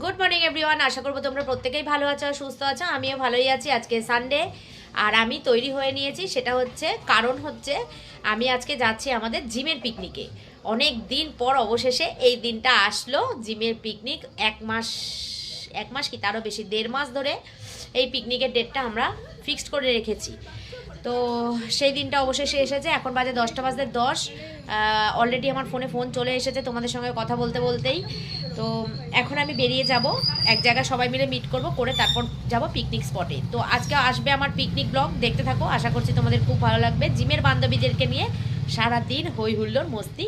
Good morning everyone, আশা করবো তোমরা প্রত্যেকেই ভালো আছো, সুস্থ আছো। আমিও ভালোই আছি। আজকে সানডে আর আমি তৈরি হয়ে নিয়েছি। সেটা হচ্ছে কারণ হচ্ছে আমি আজকে যাচ্ছি আমাদের জিমের পিকনিকে। অনেক দিন পর অবশেষে এই দিনটা আসলো। জিমের পিকনিক এক মাস কি তারও বেশি, 1.5 মাস ধরে এই পিকনিকের ডেটটা আমরা ফিক্সড করে রেখেছি। তো সেই দিনটা অবশেষে এসেছে। এখন বাজে 10টা বাজতে 10। অলরেডি আমার ফোন চলে এসেছে তোমাদের সঙ্গে কথা বলতে বলতেই। তো এখন আমি বেরিয়ে যাব এক জায়গায়, সবাই মিলে মিট করব, করে তারপর যাব পিকনিক স্পটে। তো আজকে আসবে আমার পিকনিক ব্লগ, দেখতে থাকো। আশা করছি তোমাদের খুব ভালো লাগবে। জিমের বান্ধবীদেরকে নিয়ে সারাদিন হই হুল্লোড় মস্তি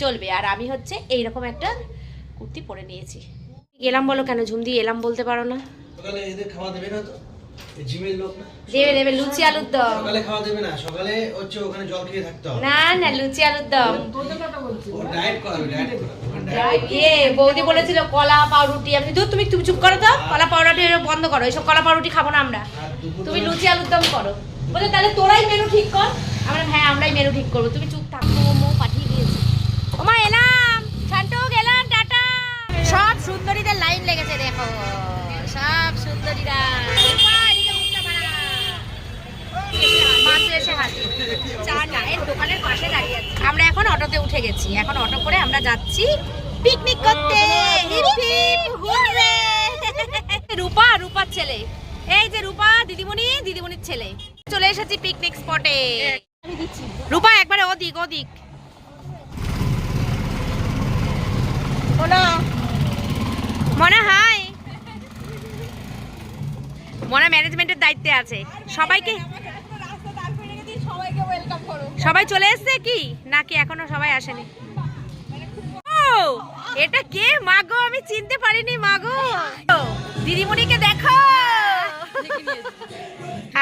চলবে। আর আমি হচ্ছে এইরকম একটা কুর্তি পরে নিয়েছি। এলাম বলো কেন ঝুমদি, এলাম বলতে পারো না? সকালে এদের খাওয়া দেবে না তো? জিমের লোক না? দেবে লুচি আলুর দম। সকালে খাওয়া দেবে না, সকালে হচ্ছে ওখানে জল খেয়ে থাকতে হবে। না লুচি আলুর দম। ও ডায়েট করাবে, ডায়েট বৌদি বলেছিল কলা পাউরুটি। আমি তুমি চুপ করো তো, কলা পাউরুটি বন্ধ করো, এইসব কলা পাউরুটি খাবো না আমরা। তুমি লুচি আলুর দম করো। বলে তাহলে তোরাই মেনু ঠিক কর। আমরা হ্যাঁ আমরাই মেনু ঠিক করবো, তুমি চুপ থাকো। মো পাঠিয়ে দিয়েছি। ওমা এলাম, শান্টু গেলাম, টাটা। সব সুন্দরীদের লাইন লেগেছে দেখো, সব সুন্দরীরা। দোকানের পাশে দাঁড়িয়ে আছি। আমরা এখন অটোতে উঠে গেছি। এখন অটো করে আমরা যাচ্ছি পিকনিক করতে। রূপার ছেলে, এই যে রূপা দিদিমণির ছেলে। চলে এসেছি পিকনিক স্পটে। রূপা একবারে ওদিক মনে ম্যানেজমেন্টের দায়িত্বে আছে। সবাই চলে এসছে কি নাকি এখনো সবাই আসেনি? এটা কে মাগো, আমি চিনতে পারিনি মাগো। দিদিমণিকে দেখো,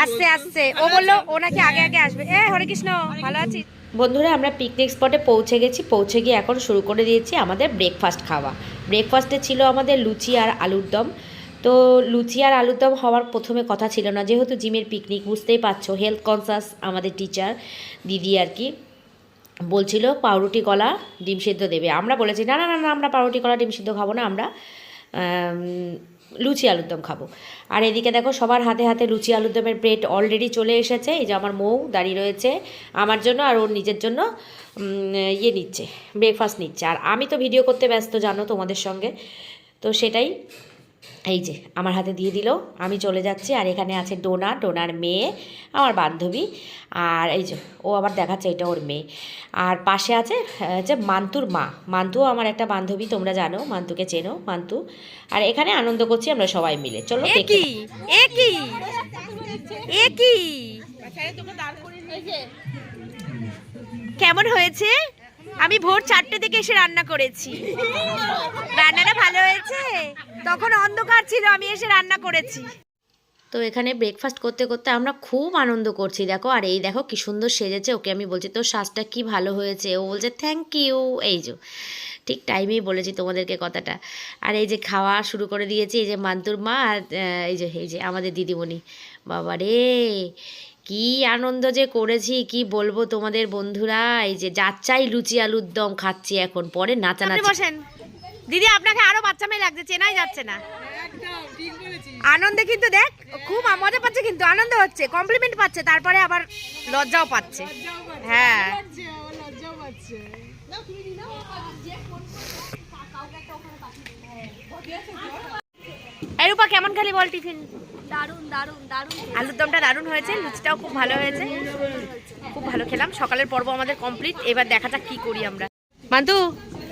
আসছে। ও বললো ও নাকি আগে আসবে। হরে কৃষ্ণ, ভালো আছিস? বন্ধুরা, আমরা পিকনিক স্পটে পৌঁছে গেছি। পৌঁছে গিয়ে এখন শুরু করে দিয়েছি আমাদের ব্রেকফাস্ট খাওয়া। ব্রেকফাস্টে ছিল আমাদের লুচি আর আলুর দম। তো লুচি আর আলুর দম হওয়ার প্রথমে কথা ছিল না, যেহেতু জিমের পিকনিক, বুঝতেই পারছো হেলথ কনসাস আমাদের টিচার দিদি আর কি বলছিল পাউরুটি কলা ডিম সিদ্ধ দেবে। আমরা বলেছি না আমরা পাউরুটি কলা ডিম সিদ্ধ খাবো না, আমরা লুচি আলুর দম খাবো। আর এদিকে দেখো সবার হাতে হাতে লুচি আলুর দমের প্লেট অলরেডি চলে এসেছে। এই যে আমার মৌ দাঁড়িয়ে রয়েছে আমার জন্য, আর ওর নিজের জন্য নিচ্ছে, ব্রেকফাস্ট নিচ্ছে। আর আমি তো ভিডিও করতে ব্যস্ত জানো তোমাদের সঙ্গে, তো সেটাই এই যে আমার হাতে দিয়ে দিল। আমি চলে যাচ্ছি। আর এখানে আছে ডোনার মেয়ে, আমার বান্ধবী। আর এই যে ও আবার দেখাচ্ছে এটা ওর মেয়ে। আর পাশে আছে যে মান্তুর মা। মান্তুও আমার একটা বান্ধবী, তোমরা জানো, মান্তুকে চেনো, মান্তু। আর এখানে আনন্দ করছি আমরা সবাই মিলে। চলো দেখি কেমন হয়েছে। আমি ভোর 4টে থেকে এসে রান্না করেছি। রান্নাটা ভালো হয়েছে। তখন অন্ধকার ছিল, আমি এসে রান্না করেছি। তো এখানে ব্রেকফাস্ট করতে করতে আমরা খুব আনন্দ করছি দেখো। আর এই দেখো কি সুন্দর সেজেছে। ওকে আমি বলছি তোর সাজটা কি ভালো হয়েছে। ও বলছে থ্যাংক ইউ। এই যে ঠিক টাইমেই বলেছি তোমাদেরকে কথাটা। আর এই যে খাওয়া শুরু করে দিয়েছি। এই যে মান্তুর মা আর এই যে আমাদের দিদিমণি। বাবা রে কি আনন্দ যে করেছি, কি বলবো তোমাদের বন্ধুরা। এই যে যাচ্ছাই লুচি আলুর দম খাচ্ছি এখন, পরে নাচানাচি। বসেন দিদি, আপনাকে আরো বাচ্চা মেয়ে লাগছে, চেনাই যাচ্ছে না। আনন্দে কিন্তু দেখ খুব মজা পাচ্ছে, কিন্তু আনন্দ হচ্ছে, কমপ্লিমেন্ট পাচ্ছে, তারপরে আবার লজ্জাও পাচ্ছে। হ্যাঁ রূপা কেমন খালি বল টিফিন? দারুন। আলুর দমটা দারুণ হয়েছে, লুচিটাও খুব ভালো হয়েছে, খুব ভালো খেলাম। সকালের পর্ব আমাদের কমপ্লিট। এবার দেখা যাক কি করি আমরা। মান্তু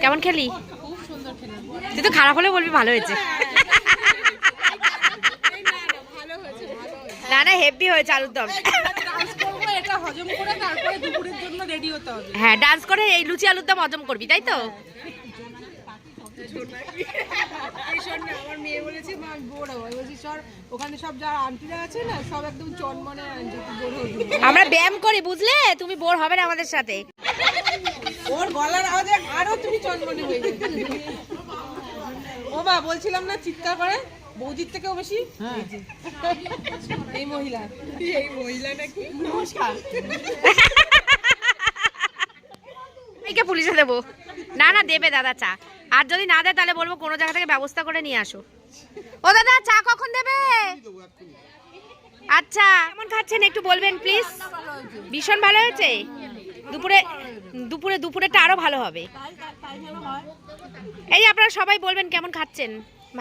কেমন খেলি? তুই তো খারাপ হলে বলবি ভালো হয়েছে। না হেভি হয়েছে আলুর দম। হ্যাঁ ডান্স করে এই লুচি আলুর দম হজম করবি, তাই তো? আমার মেয়ে বলেছে ওখানে সব যারা আন্টিরা আছে না, সব একদম চনমনে। আমরা ব্যায়াম করি বুঝলে, তুমি বোর হবে না আমাদের সাথে। ওর গলার আওয়াজে আরো তুমি চনমনে হয়ে যাবে। ও বা বলছিলাম না চিৎকার করে, বৌদির থেকেও বেশি। এই মহিলা নাকি? নমস্কার। পুলিশে দেবো। না না দেবে দাদা চা, আর যদি না দেয় তাহলে বলবো কোনো জায়গা থেকে ব্যবস্থা করে নিয়ে আসো। ও দাদা চা কখন দেবে? আচ্ছা কেমন খাচ্ছেন একটু বলবেন প্লিজ? ভীষণ ভালো হয়েছে। দুপুরেটা আরো ভালো হবে। এই আপনারা সবাই বলবেন কেমন খাচ্ছেন।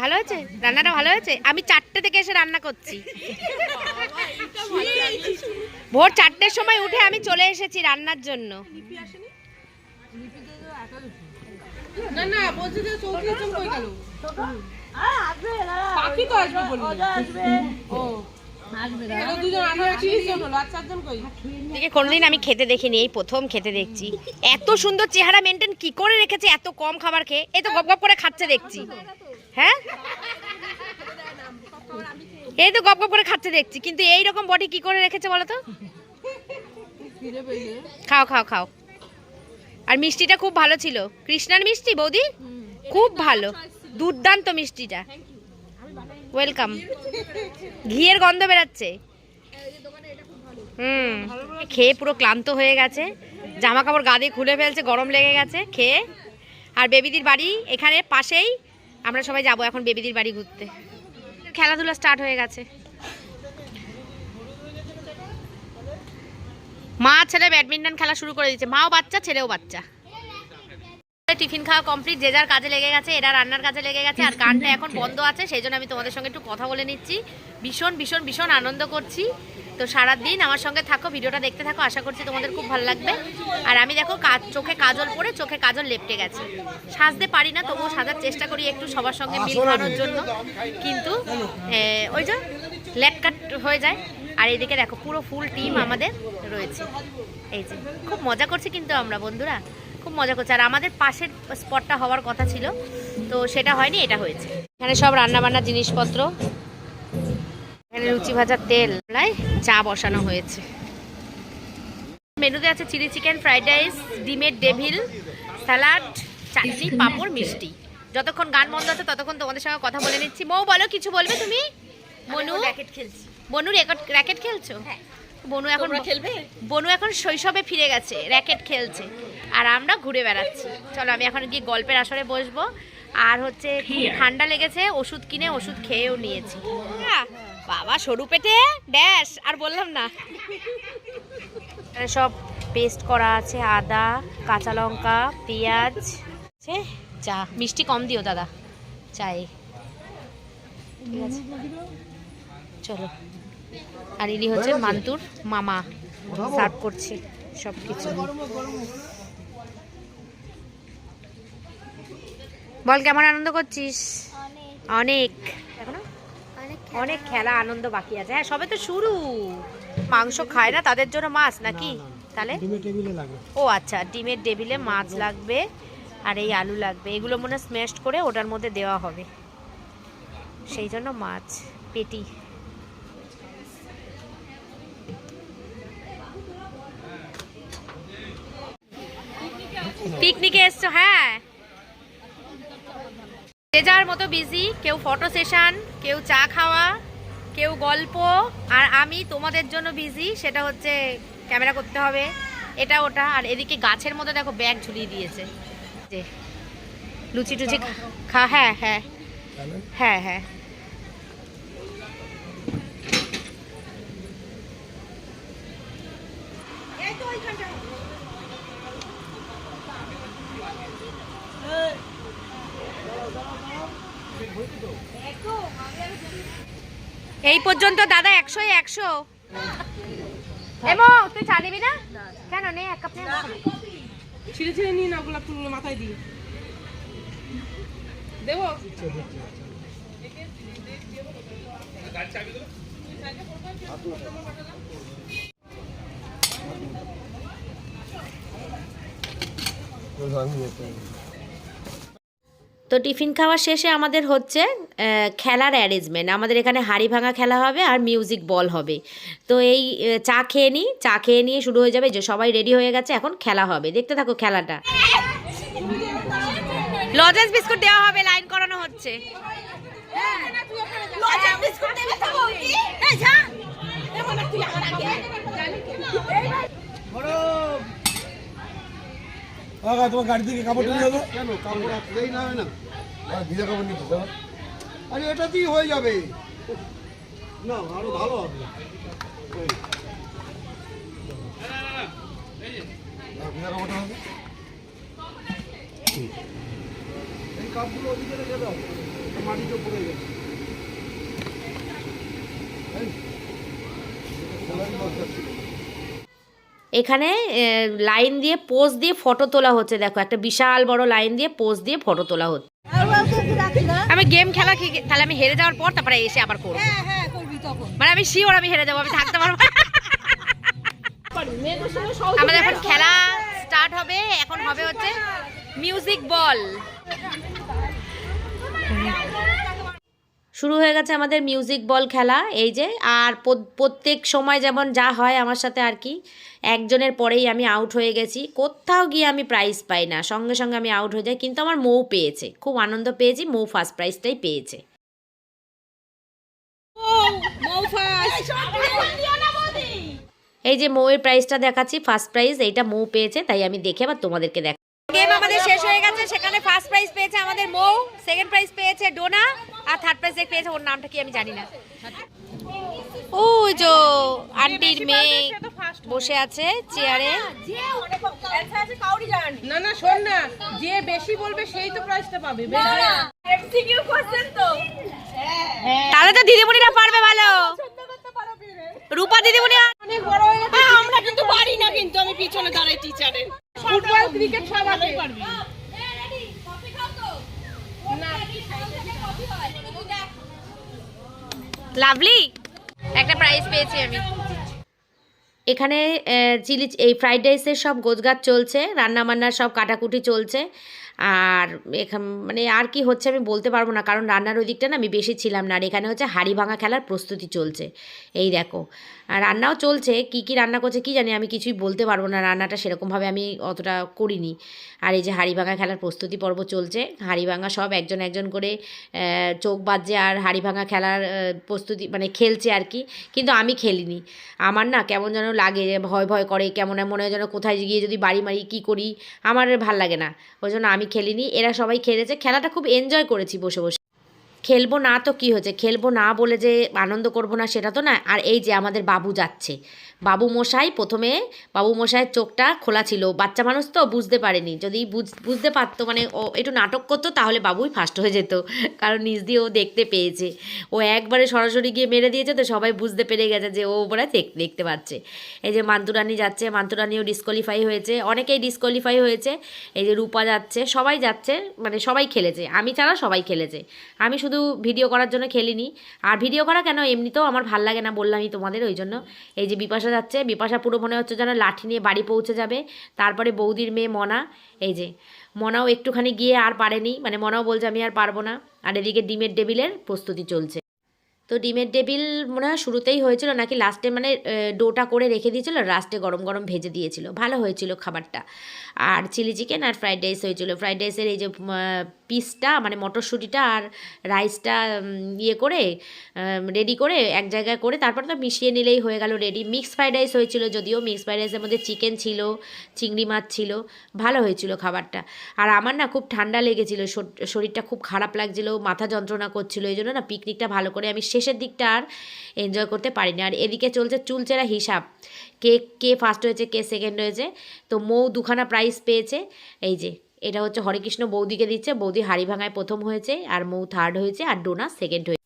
ভালো হয়েছে, রান্নাটা ভালো হয়েছে। আমি 4টে থেকে এসে রান্না করছি, ভোর 4টের সময় উঠে আমি চলে এসেছি রান্নার জন্য। না না বলছি যে চৌকি চুম কই গেল? পাখি তো আসবে বললি। ও আসবে না, দুজন আনা 30 জন হলো, আর 4 জন কই? দেখে কোনোদিন আমি খেতে দেখিনি, এই প্রথম খেতে দেখছি। এত সুন্দর চেহারা মেনটেন কি করে রেখেছে এত কম খাবার খেয়ে? এই তো গপ গপ করে খাচ্ছে দেখছি। হ্যাঁ এই তো গপ গপ করে খাচ্ছে দেখছি, কিন্তু এই রকম বডি কি করে রেখেছে বলো তো? খাও খাও খাও। আর মিষ্টিটা খুব ভালো ছিল, কৃষ্ণার মিষ্টি বৌদি খুব ভালো, দুর্দান্ত মিষ্টিটা। ওয়েলকাম। ঘিয়ের গন্ধ বেরাচ্ছে। খেয়ে পুরো ক্লান্ত হয়ে গেছে, জামা কাপড় গা দিয়ে খুলে ফেলছে, গরম লেগে গেছে খেয়ে। আর বেবিদির বাড়ি এখানে পাশেই, আমরা সবাই যাব এখন বেবিদির বাড়ি ঘুরতে। খেলাধুলা স্টার্ট হয়ে গেছে। মা ছেলে ব্যাডমিন্টন খেলা শুরু করে দিয়েছে, মাও বাচ্চা ছেলেও বাচ্চা। টিফিন খাওয়া কমপ্লিট, যে যার কাজে লেগে গেছে, এরা রান্নার কাজে লেগে গেছে। আর গানটা এখন বন্ধ আছে, সেই জন্য আমি তোমাদের সঙ্গে একটু কথা বলে নিচ্ছি। ভীষণ ভীষণ ভীষণ আনন্দ করছি। তো সারাদিন আমার সঙ্গে থাকো, ভিডিওটা দেখতে থাকো, আশা করছি তোমাদের খুব ভালো লাগবে। আর আমি দেখো চোখে কাজল পরে, চোখে কাজল লেপটে গেছে। সাজতে পারি না, তবুও সাজার চেষ্টা করি একটু সবার সঙ্গে মিল খাওয়ানোর জন্য, কিন্তু ওই যে লেটকাট হয়ে যায়। আর এইদিকে দেখো পুরো ফুল টিম আমাদের রয়েছে। এই যে খুব মজা করছি কিন্তু আমরা বন্ধুরা, খুব মজা করছে। আর আমাদের পাশের স্পটটা হওয়ার কথা ছিল, তো সেটা হয়নি, এটা হয়েছে। এখানে সব রান্না বান্নার জিনিসপত্র, এখানে লুচি ভাজার তেল, চা বসানো হয়েছে। মেনুতে আছে চিলি চিকেন, ফ্রাইড রাইস, ডিমের ডেভিল, স্যালাড, চাটনি, পাঁপড়, মিষ্টি। যতক্ষণ গান বন্ধ আছে ততক্ষণ তোমাদের সঙ্গে কথা বলে নিচ্ছি। মৌ বলো, কিছু বলবে তুমি? বনু র্যাকেট খেলছি। বনু র্যাকেট খেলছো? বনু এখন শৈশবে ফিরে গেছে, র্যাকেট খেলছে, আর আমরা ঘুরে বেড়াচ্ছি। চলো আমি এখন গিয়ে গল্পের আসরে বসবো। আর হচ্ছে খুব ঠান্ডা লেগেছে, ওষুধ কিনে ওষুধ খেয়েও নিয়েছি। বাবা সরু পেটে ড্যাশ, আর বললাম না। সব পেস্ট করা আছে, আদা, কাঁচা লঙ্কা, পেঁয়াজ, চা। মিষ্টি কম দিও দাদা চায়ে, ঠিক আছে? চলো। আর ইনি হচ্ছে মান্তুর মামা, সার্ভ করছে সব কিছু। বল কেমন আনন্দ করছিস? অনেক, অনেক খেলা আনন্দ বাকি আছে। হ্যাঁ সবে তো শুরু। মাংস খায় না, তাদের জন্য মাছ নাকি? তাহলে ও আচ্ছা, ডিমের টেবিলে মাছ লাগবে, আর এই আলু লাগবে। এগুলো মনে হয় স্ম্যাশ করে ওটার মধ্যে দেওয়া হবে, সেই জন্য মাছ পেটি। পিকনিকে এসছো? হ্যাঁ, যে যার মতো বিজি, কেউ ফটো সেশন, কেউ চা খাওয়া, কেউ গল্প। আর আমি তোমাদের জন্য বিজি, সেটা হচ্ছে ক্যামেরা করতে হবে, এটা ওটা। আর এদিকে গাছের মধ্যে দেখো ব্যাগ ঝুলিয়ে দিয়েছে, যে লুচি টুচি খা। হ্যাঁ হ্যাঁ হ্যাঁ হ্যাঁ। এই পর্যন্ত দাদা 100-ই 100। এমো তুই চা নিবি না? কেন নে, এক কাপ নে। ছিঁড়ে ছিঁড়ে নিয়ে না, গোলাপ ফুলগুলো মাথায় দিয়ে দেবো। তো টিফিন খাওয়ার শেষে আমাদের হচ্ছে খেলার অ্যারেঞ্জমেন্ট। আমাদের এখানে হাড়ি ভাঙা খেলা হবে আর মিউজিক বল হবে। তো এই চা খেয়ে নিই, চা খেয়ে নিয়ে শুরু হয়ে যাবে। যে সবাই রেডি হয়ে গেছে, এখন খেলা হবে, দেখতে থাকো খেলাটা। লজেন্স বিস্কুট দেওয়া হবে, লাইন করানো হচ্ছে। তোমার গাড়ি থেকে কাপড় নিয়ে যাবে কেন কাপড় আসলেই না হয় না? ভিজা কাপড় নিতে যাবে আরে এটাতেই হয়ে যাবে। না আরো ভালো হবে। এই, ভিজা কাপড়টা হবে এই কাপগুলো ওদিকে রেখে দাও, এটা মাটিতে পড়ে গেছে। এই, সেলাই দরকার ছিল। এখানে লাইন দিয়ে পোজ দিয়ে ফটো তোলা হচ্ছে। দেখো একটা বিশাল বড় লাইন দিয়ে পোজ দিয়ে ফটো তোলা হচ্ছে। আমি গেম খেলা তাহলে আমি হেরে যাওয়ার পর তারপরে এসে আবার করবো। মানে আমি শিওর আমি হেরে যাবো, আমি থাকতে পারবো না। আমাদের এখন খেলা স্টার্ট হবে। এখন হবে হচ্ছে মিউজিক বল। শুরু হয়ে গেছে আমাদের মিউজিক বল খেলা। এই যে আর প্রত্যেক সময় যেমন যা হয় আমার সাথে আর কি, একজনের পরেই আমি আউট হয়ে গেছি। কোথাও গিয়ে আমি প্রাইজ পাই না, সঙ্গে সঙ্গে আমি আউট হয়ে যাই। কিন্তু আমার মৌ পেয়েছে, খুব আনন্দ পেয়েছি। মৌ ফার্স্ট প্রাইজটাই পেয়েছে। এই যে মৌয়ের প্রাইজটা দেখাচ্ছি, ফার্স্ট প্রাইজ এইটা মৌ পেয়েছে, তাই আমি দেখে আবার তোমাদেরকে দেখ। গেম আমাদের শেষ হয়ে গেছে। সেখানে ফার্স্ট প্রাইজ পেয়েছে আমাদের মৌ, সেকেন্ড প্রাইজ পেয়েছে ডোনা, আর থার্ড প্রাইজ পেয়েছে ওর নামটা কি আমি জানি না। ওই যে আন্টির মেয়ে বসে আছে চেয়ারে। না না শোন না, যে বেশি বলবে সেই তো প্রাইজটা পাবে। তাহলে তো দিদিমণিরা পারবে ভালো। রূপা দিদিমণি অনেক বড় হয়ে গেছে। আমরা কিন্তু পারি না, কিন্তু আমি পিছনে দাঁড়াই টিচারের। ফুটবল ক্রিকেট সব ভালোই পারবি। লাভলি একটা প্রাইজ পেয়েছি আমি। এখানে চিলি এই ফ্রাইড রাইসের সব গোছগাছ চলছে, রান্নাবান্নার সব কাটাকুটি চলছে। আর মানে আর কি হচ্ছে আমি বলতে পারবো না, কারণ রান্নার ওই দিকটা না আমি বেশি ছিলাম না। আর এখানে হচ্ছে হাঁড়ি ভাঙা খেলার প্রস্তুতি চলছে। এই দেখো, আর রান্নাও চলছে। কি কি রান্না করছে কি জানি, আমি কিছুই বলতে পারবো না, রান্নাটা সেরকমভাবে আমি অতটা করিনি। আর এই যে হাঁড়ি ভাঙা খেলার প্রস্তুতি পর্ব চলছে। হাঁড়ি ভাঙা সব একজন একজন করে চোখ বাজছে আর হাঁড়ি ভাঙা খেলার প্রস্তুতি মানে খেলছে আর কি। কিন্তু আমি খেলিনি। আমার না কেমন যেন লাগে, ভয় ভয় করে, কেমন মনে হয় যেন কোথায় গিয়ে যদি বাড়ি মারি কী করি, আমার ভাল লাগে না। ওই জন্য আমি খেলিনি। এরা সবাই খেলেছে, খেলাটা খুব এনজয় করেছি বসে বসে। খেলবো না তো কি হয়েছে, খেলবো না বলে যে আনন্দ করবো না সেটা তো না। আর এই যে আমাদের বাবু যাচ্ছে, বাবু মশাই প্রথমে বাবু মশাইয়ের চোখটা খোলা ছিল, বাচ্চা মানুষ তো বুঝতে পারেনি। যদি বুঝতে পারতো মানে ও একটু নাটক করতো তাহলে বাবুই ফার্স্ট হয়ে যেত, কারণ নিজ দিয়ে ও দেখতে পেয়েছে। ও একবারে সরাসরি গিয়ে মেরে দিয়েছে, তো সবাই বুঝতে পেরে গেছে যে ও ওরা দেখতে পাচ্ছে। এই যে মান্তুরানি যাচ্ছে, মান্তুরানিও ডিসকোয়ালিফাই হয়েছে, অনেকেই ডিসকোয়ালিফাই হয়েছে। এই যে রূপা যাচ্ছে, সবাই যাচ্ছে, মানে সবাই খেলেছে, আমি ছাড়া সবাই খেলেছে। আমি শুধু ভিডিও করার জন্য খেলিনি। আর ভিডিও করা কেন, এমনিতেও আমার ভাল লাগে না, বললামই তোমাদের। ওই জন্য এই যে বিপাশা যাচ্ছে, বিপাশা পুরো মনে হচ্ছে যেন লাঠি নিয়ে বাড়ি পৌঁছে যাবে। তারপরে বৌদির মেয়ে মনা, এই যে মনাও একটুখানি গিয়ে আর পারেনি, মানে মনাও বলছে আমি আর পারবো না। আর এদিকে ডিমের টেবিলের প্রস্তুতি চলছে। তো ডিমের টেবিল মনে হয় শুরুতেই হয়েছিল নাকি লাস্টে, মানে ডোটা করে রেখে দিয়েছিল, লাস্টে গরম গরম ভেজে দিয়েছিল, ভালো হয়েছিল খাবারটা। আর চিলি চিকেন আর ফ্রাইড রাইস হয়েছিল। ফ্রাইড রাইসের এই যে পিসটা মানে মটরশুঁটিটা আর রাইসটা ইয়ে করে রেডি করে এক জায়গায় করে তারপর তো মিশিয়ে নিলেই হয়ে গেল রেডি। মিক্স ফ্রাইড রাইস হয়েছিল, যদিও মিক্স ফ্রাইড রাইসের মধ্যে চিকেন ছিল, চিংড়ি মাছ ছিল, ভালো হয়েছিল খাবারটা। আর আমার না খুব ঠান্ডা লেগেছিল, শরীরটা খুব খারাপ লাগছিল, মাথা যন্ত্রণা করছিল, এই জন্য না পিকনিকটা ভালো করে আমি শেষের দিকটা আর এনজয় করতে পারিনি। আর এদিকে চলছে চুলচেরা হিসাব, কে ফার্স্ট হয়েছে কে সেকেন্ড হয়েছে। তো মৌ দুখানা প্রাইজ পেয়েছে। এই যে এটা হচ্ছে হরেকৃষ্ণ বৌদিকে দিচ্ছে, বৌদি হাড়ি ভাঙায় প্রথম হয়েছে, আর মৌ থার্ড হয়েছে, আর ডোনা সেকেন্ড হয়েছে।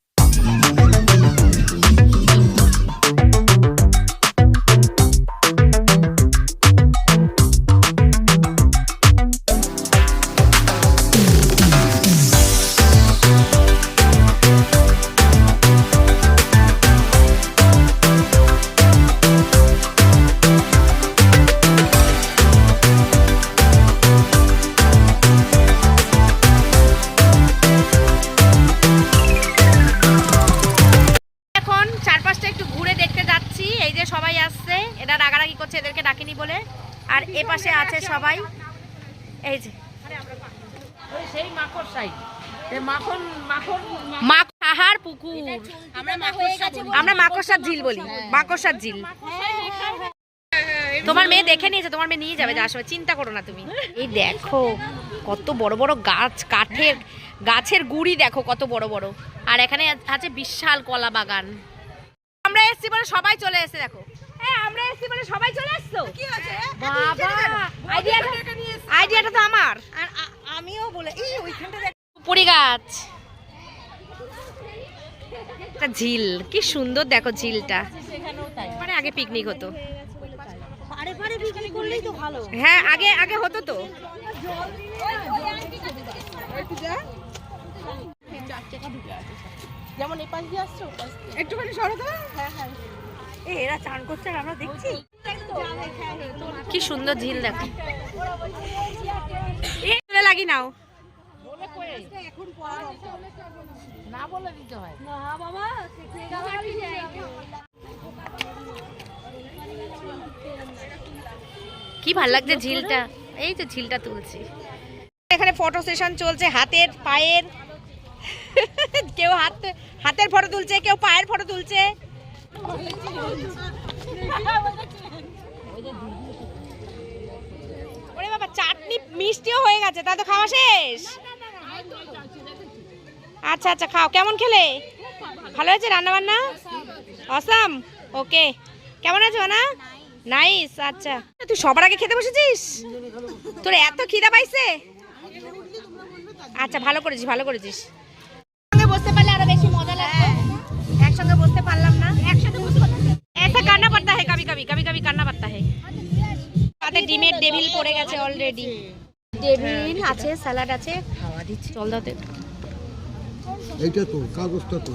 সবাই আসছে, এটা রাগারাগি করছে এদেরকে ডাকিনি বলে। আর এ পাশে আছে সবাই, এই যে সেই মাকড় সাইড, মাকড়সার পুকুর, আমরা মাকড়সার ঝিল বলি, মাকড়সার ঝিল। তোমার মেয়ে দেখে নিয়েছে, তোমার মেয়ে নিয়ে যাবে যাওয়ার সময়, চিন্তা করো না তুমি। এই দেখো কত বড় বড় গাছ, কাঠের গাছের গুড়ি দেখো কত বড় বড়। আর এখানে আছে বিশাল কলা বাগান। আমরা এসছি বলে সবাই চলে এসেছে দেখো। হ্যাঁ আমরা এসছি বলে সবাই চলে এসছো। কি আছে বাবা আইডিয়াটা তো আমার। আর আমিও বলে এই ওইখানটা দেখ পুরি গাছ, একটা ঝিল, কি সুন্দর দেখো ঝিলটা। মানে আগে পিকনিক হতো। পারে পারে বিক্রি করলেই তো ভালো। হ্যাঁ আগে আগে হতো তো। একটু যা যেমন এই পাশ দিয়ে আসছো একটুখানি সরো তো। হ্যাঁ হ্যাঁ এরা চান করছে আর আমরা দেখছি। কি সুন্দর ঝিল দেখো। লাগি নাও এখন না বলে দিতে হয় না বাবা। কি ভাল লাগছে ঝিলটা। এই তো ঝিলটা তুলছি। এখানে ফটো সেশন চলছে, হাতের পায়ের কেউ হাতের ফটো তুলছে, কেউ পায়ের ফটো তুলছে। ওরে বাবা চাটনি মিষ্টিও হয়ে গেছে, তা তো খাওয়া শেষ। আচ্ছা আচ্ছা খাও। কেমন খেলে? ভালো হয়েছে রান্না বান্না? অসাম। ওকে কেমন আছো না? নাইস। আচ্ছা তুই সবার আগে খেতে বসেছিস? তোর এত খিদা পাইছে? আচ্ছা ভালো করেছিস ভালো করেছিস। একসঙ্গে বসতে পারলে আরো বেশি মজা লাগবে। একসঙ্গে বসতে পারলাম না। একসাথে বসতে ऐसा करना पड़ता है कभी कभी, कभी कभी करना पड़ता है। সাথে ডিমের ডেভিল পড়ে গেছে অলরেডি। ডেভিল আছে, স্যালাড আছে, খাওয়া দিচ্ছি। চল দাও এইটা তো কাগজটা তো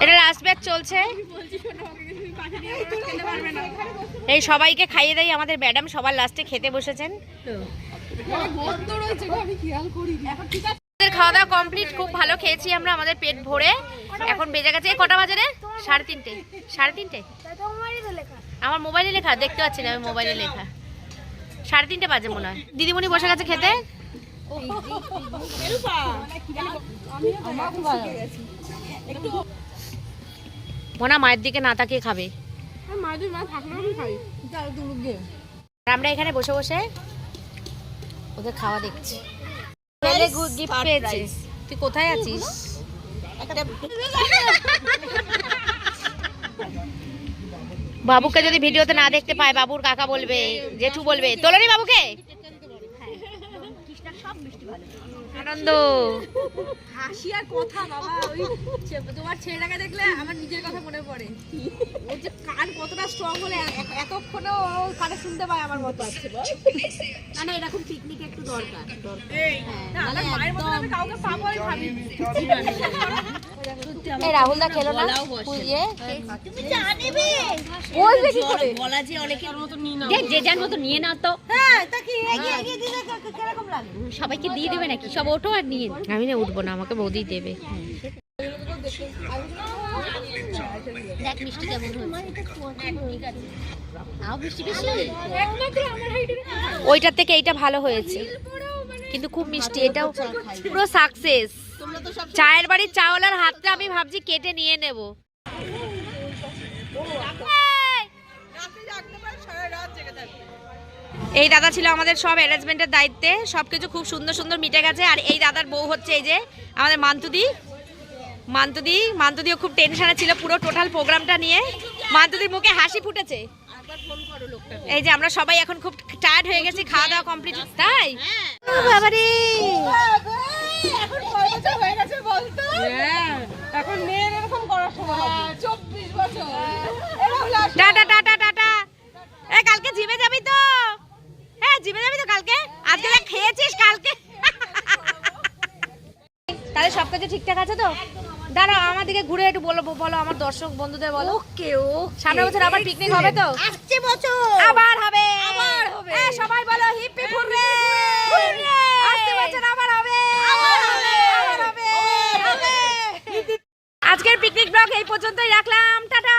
এটা লাস্ট ব্যাচ চলছে। এই সবাইকে খাইয়ে দেয় আমাদের ম্যাডাম, সবার লাস্টে খেতে বসেছেন। খাওয়া দাওয়া কমপ্লিট, খুব ভালো খেয়েছি আমরা, আমাদের পেট ভরে। এখন বেজে গেছে কটা বাজে রে? 3:30। 3:30 আমার মোবাইলে লেখা, দেখতে পাচ্ছি না আমি মোবাইলে লেখা। 3:30 বাজে মনে হয়। দিদিমণি বসে গেছে খেতে। মোনা মায়ের দিকে না তাকিয়ে খাবে। আমরা এখানে বসে বসে ওদের খাওয়া দেখছি। গিফট পেয়েছে। তুই কোথায় আছিস? বাবুকে যদি ভিডিওতে না দেখতে পায়, বাবুর কাকা বলবে, জেঠু বলবে তোলনি বাবুকে। আনন্দ হাসি আর কথা বাবা। ওই তোমার ছেলেটাকে দেখলে আমার নিজের কথা মনে পড়ে। ওর যে কান কতটা স্ট্রং হলে এতক্ষণে ও কানে শুনতে পায় আমার মতো আছে। না না এরকম পিকনিক একটু দরকার। আমার মায়ের মতো আমি কাউকে পাবো আমি ভাবি। এই রাহুল দা খেলো না ইয়ে তুমি জানিবে বলবে কি করে? বলা যে অনেকের মতো নিয়ে নাও। দেখ যে যার মতো নিয়ে নাও তো। হ্যাঁ তা কি এগিয়ে এগিয়ে দিলে কিরকম লাগে? সবাইকে দিয়ে দেবে নাকি? সব ওঠো আর নিয়ে। আমি না উঠবো না, আমাকে বৌদি দেবে। দেখ মিষ্টি কেমন হয়েছে। ওইটার থেকে এইটা ভালো হয়েছে, কিন্তু খুব মিষ্টি। এটাও পুরো সাকসেস। চায়ের বাড়ির চাওয়ালার হাতটা আমি ভাবছি কেটে নিয়ে নেব। এই দাদা ছিল আমাদের সব অ্যারেঞ্জমেন্টের দায়িত্বে, সবকিছু খুব সুন্দর সুন্দর মিটে গেছে। আর এই দাদার বউ হচ্ছে এই যে আমাদের মান্তুদিও খুব টেনশনে ছিল পুরো টোটাল প্রোগ্রামটা নিয়ে। মান্তুদির মুখে হাসি ফুটেছে। এই যে আমরা সবাই এখন খুব টায়ার্ড হয়ে গেছি, খাওয়া দাওয়া কমপ্লিট। তাই বাবারে এখন কয় বছর হয়ে গেছে বলতো? এখন মেয়ের এরকম করার সময় হবে। 24 বছর। Tata tata tata. এ কালকে জিমে যাবি তো? হ্যাঁ জিমে যাবি তো কালকে? আজকে যা খেয়েছিস কালকে। তাহলে সবকিছু ঠিকঠাক আছে তো? দাঁড়াও আমার দিকে ঘুরে একটু বলো আমার দর্শক বন্ধুদের বলো। ওকে সামনের বছর আবার পিকনিক হবে তো? আসছে বছর আবার হবে। সবাই বলো হিপ হিপ হুররে। আসছে বছর আবার হবে। আজকের পিকনিক ব্লগ এই পর্যন্তই রাখলাম। টাটা।